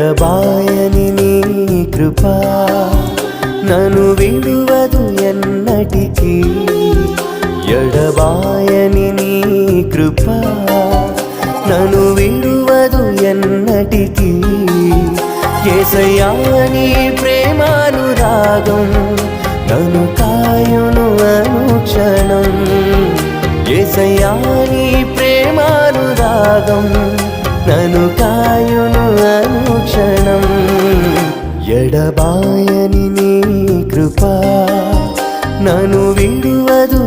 ఎడబాయని నీ కృపా నన్ను విడువదు ఎన్నటికీ ఎడబాయని నీ కృపా నన్ను విడువదు ఎన్నటికీ యేసయ్యా నీ ప్రేమానురాగం నన్ను కాయును అనుక్షణం యేసయ్యా నీ ప్రేమానురాగం నన్ను కాయును అనుక్షణం ఎడబాయని నీ కృపా నన్ను విడువదు